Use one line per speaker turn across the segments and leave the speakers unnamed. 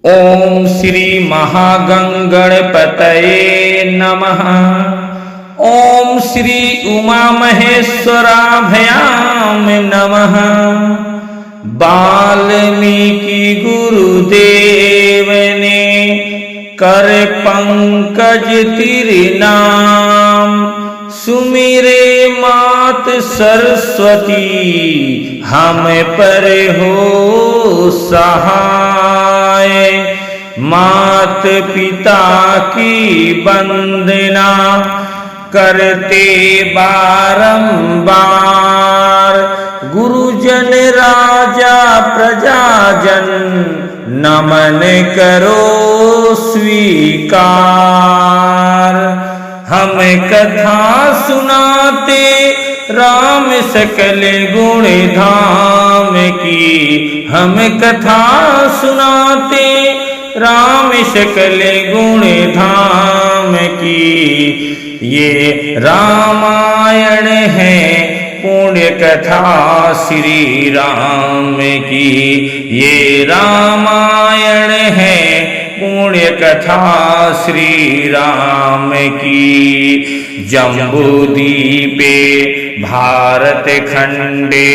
ओम श्री महागणपतये नमः। ओम श्री उमा महेश्वराभयाम नमः। वाल्मीकि गुरुदेव ने कर पंकज तिरनाम, सुमिरे मात सरस्वती हम पर हो सहाय। मात पिता की वंदना करते बारंबार, गुरुजन राजा प्रजाजन नमन करो स्वीकार। हम कथा सुनाते राम सकल गुण धाम की, हम कथा सुनाते राम सकल गुण धाम की। ये रामायण है पुण्य कथा श्री राम की, ये रामायण है पुण्य कथा श्री राम की। जम्बूद्वीपे भारत खंडे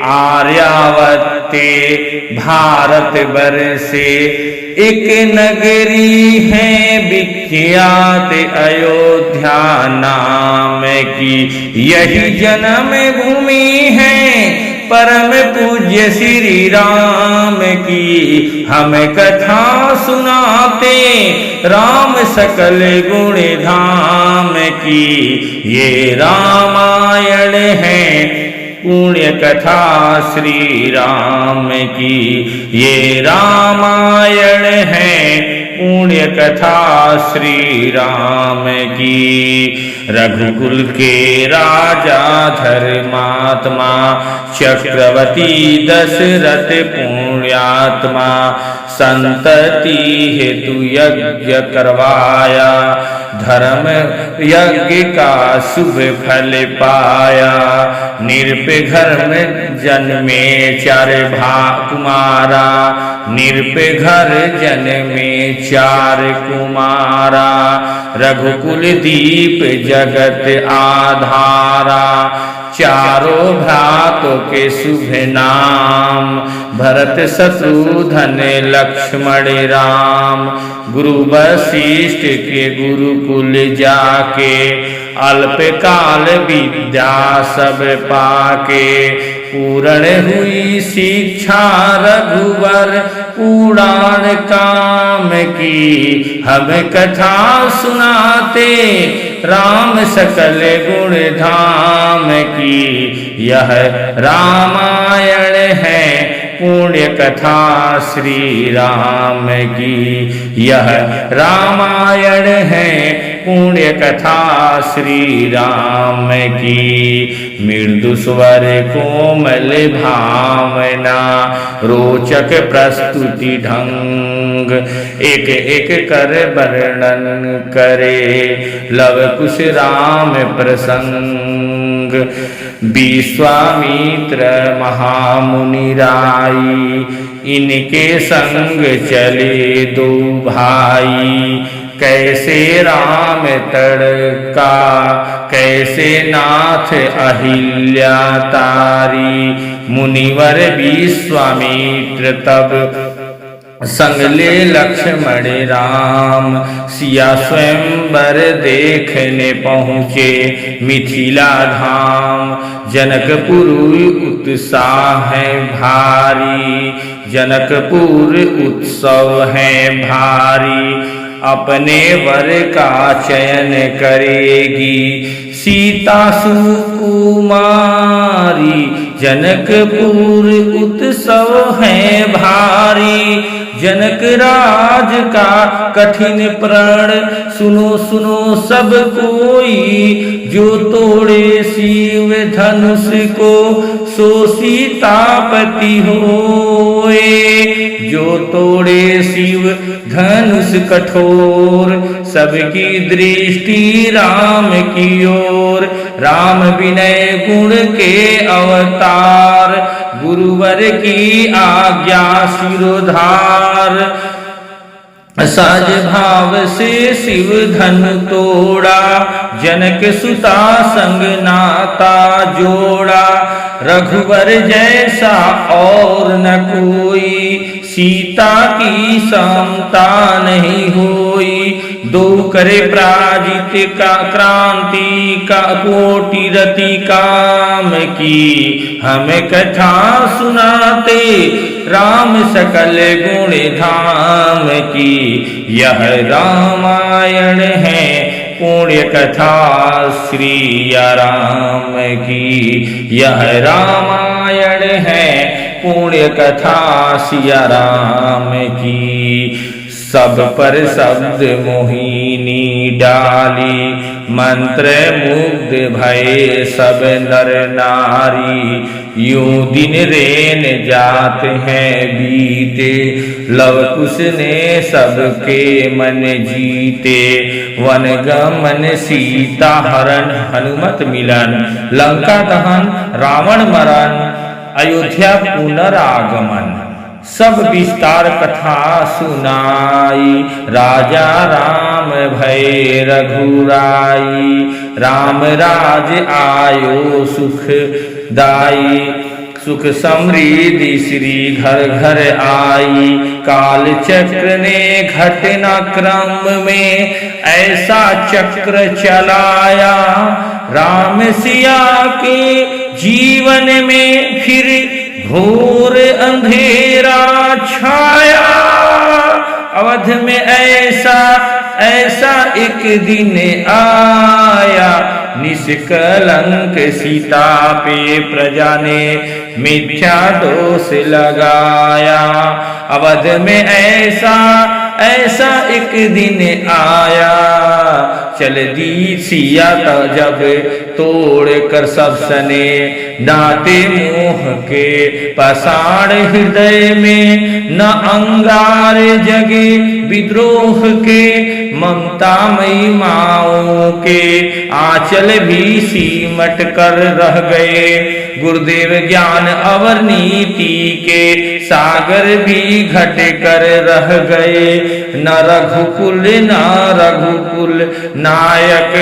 आर्यावर्ते भारत वर्षे एक नगरी है विख्यात अयोध्या नाम की। यही जन्म भूमि है परम पूज्य श्री राम की। हम कथा सुनाते राम सकल गुण धाम की। ये रामायण है पुण्य कथा श्री राम की, ये रामायण है पुण्य कथा श्री राम की। रघुकुल के राजा धर्मात्मा, चक्रवर्ती दशरथ पुण्यात्मा, संतति हेतु यज्ञ करवाया, धर्म यज्ञ का शुभ फल पाया। निरपे घर में जन्मे चार कुमारा, निरपे घर जन्मे चार कुमारा। रघुकुल दीप जगत आधारा, चारों भ्रातों के शुभ नाम, भरत शत्रुघ्न लक्ष्मण राम। गुरु वशिष्ठ के गुरुकुल जाके, अल्पकाल विद्या सब पाके। पूर्ण हुई शिक्षा रघुवर पुराण काम की। हम कथा सुनाते राम सकल गुण धाम की। यह रामायण है पुण्य कथा श्री राम की, यह रामायण है पुण्य कथा श्री राम की। मृदु स्वर कोमल भावना, रोचक प्रस्तुति ढंग, एक एक कर वर्णन करे लव कुश राम प्रसंग। विश्वामित्र महामुनि राई, इनके संग चले दो भाई। कैसे राम तड़का, कैसे नाथ अहिल्या तारी। मुनिवर विश्वामित्र तब संग ले लक्ष्मण राम। सिया स्वयंवर देखने पहुँचे मिथिला धाम। जनकपुर उत्साह है भारी, जनकपुर उत्सव है भारी। अपने वर का चयन करेगी सीता सुकुमारी। जनकपुर उत्सव है भारी, जनक राज का कठिन प्रण सुनो सुनो सब कोई। जो तोड़े शिव धनुष को सो सीतापति होए। जो तोड़े शिव धनुष कठोर, सबकी दृष्टि राम की ओर। राम विनय गुण के अवतार, गुरुवर की आज्ञा शिरोधार। साज भाव से शिव धन तोड़ा, जनक सुता संग नाता जोड़ा। रघुवर जैसा और न कोई, सीता की समता नहीं होई। दो करे पराजित का क्रांति का, कोटि रति काम की। हमें कथा सुनाते राम सकल गुण धाम की। यह रामायण है पुण्य कथा श्री राम की। यह रामायण है पुण्य कथा सिया राम की। सब पर शब्द मोहिनी डाली, मंत्र मुग्ध भय सब नर नारी। यूं दिन रेन जात हैं बीते, लव कुश ने सबके मन जीते। वन गमन सीता हरण, हनुमत मिलन। लंका दहन रावण मरण, अयोध्या पुनरागमन। सब विस्तार कथा सुनाई, राजा राम भय रघुराई। राम राज आयो सुख दाई, सुख समृद्धि श्री घर घर आई। काल चक्र ने घटना क्रम में ऐसा चक्र चलाया, राम सिया के जीवन में फिर घोर अंधेरा छाया। अवध में ऐसा एक दिन आया, निष्कलंक सीता पे प्रजा ने मिथ्या दोष लगाया। अवध में ऐसा एक दिन आया, चल दी सिया जब तोड़ कर सब सने। नाते मोह के पसाड़ हृदय में, न अंगार जगे विद्रोह के। ममता मई माओ के आंचल भी सिमट कर रह गए। गुरुदेव ज्ञान अवर नीति के सागर भी घट कर रह गए। न रघुकुल नायक,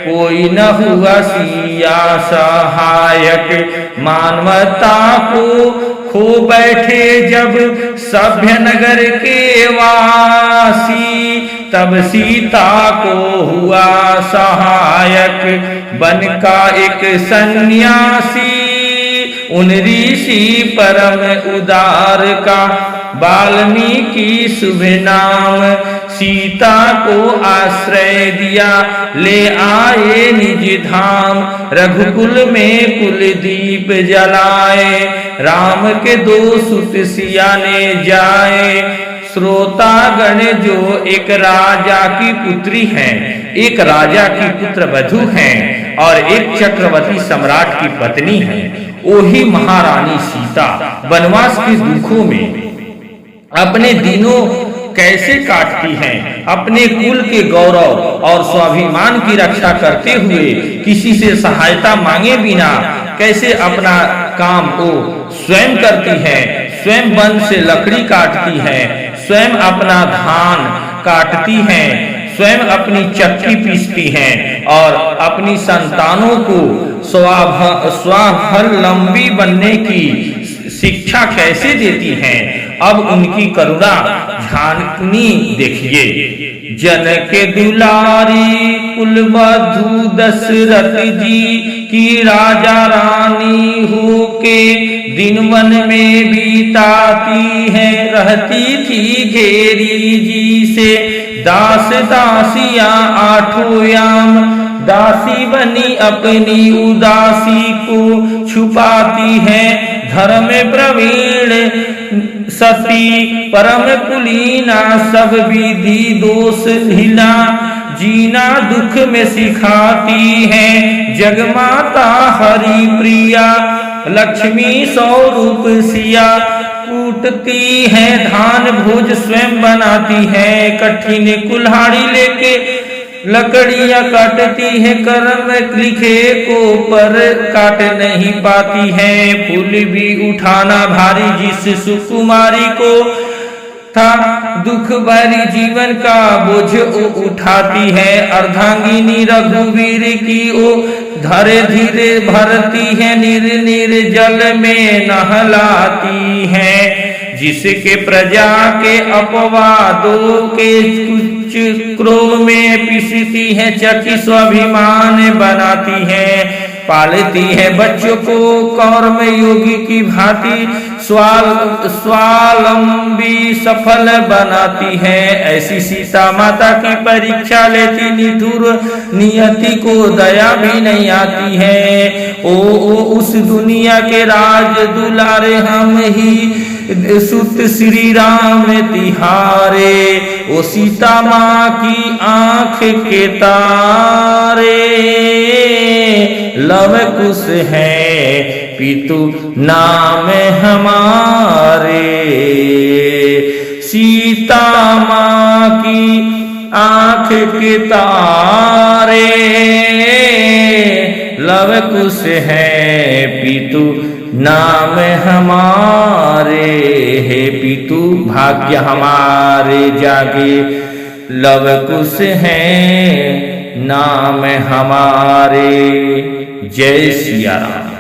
कोई न हुआ सिया सहायक। मानवता को खो बैठे जब सभ्य नगर के वासी, तब सीता को हुआ सहायक बन का एक सन्यासी। उन ऋषि परम उदार का वाल्मीकि शुभ नाम, सीता को आश्रय दिया ले आए निज धाम। रघुकुल में कुल दीप जलाए, राम के दो सुत सिया ने जाए। श्रोतागण जो एक राजा की पुत्री हैं, एक राजा की पुत्र वधू हैं और एक चक्रवर्ती सम्राट की पत्नी है, वही महारानी सीता वनवास के दुखों में अपने दिनों कैसे काटती हैं। अपने कुल के गौरव और स्वाभिमान की रक्षा करते हुए किसी से सहायता मांगे बिना कैसे अपना काम को स्वयं करती हैं। स्वयं वन से लकड़ी काटती हैं, स्वयं अपना धान काटती हैं, स्वयं अपनी चक्की पीसती हैं और अपनी संतानों को स्वावलंबी बनने की शिक्षा कैसे देती हैं। अब उनकी करुणा झांकनी देखिए। जनक दुलारी कुलवधू दशरथ जी की राजा रानी हो के दिन वन में बीताती है। रहती थी घेरी जी से दास दासिया आठों याम, दासी बनी अपनी उदासी को छुपाती है। धर्म प्रवीण सती परम कुलीना, सब विधि दोष हीना, जीना दुख में सिखाती है। जगमाता हरि प्रिया, लक्ष्मी स्वरूप सिया, कूटती है धान भोज स्वयं बनाती है। कठिन कुल्हाड़ी लेके लकड़ियां काटती है, कर्म लिखे को पर काट नहीं पाती है। फूल भी उठाना भारी, जिस सुकुमारी को था दुख भरी जीवन का बोझ उठाती है। अर्धांगिनी रघुवीर की ओ धरे धीरे भरती है, निर जल में नहलाती है। जिसके प्रजा के अपवादों के कुछ क्रोध में पिसती है, चकी स्वाभिमान बनाती है। पालती है बच्चों को कर्म योगी की भांति, स्वावलंबी सफल बनाती है। ऐसी सीता माता की परीक्षा लेती निठुर नियति को दया भी नहीं आती है। ओ उस दुनिया के राज दुलारे हम ही सुत श्री राम तिहारे। ओ सीता माँ की आंख के तारे, लव कुश है पितु नाम हमारे। सीता माँ की आंख के तारे, लव कुश है पितु नाम हमारे। हे पितु भाग्य हमारे जागे, लव कुश है नाम हमारे। जय सिया राम।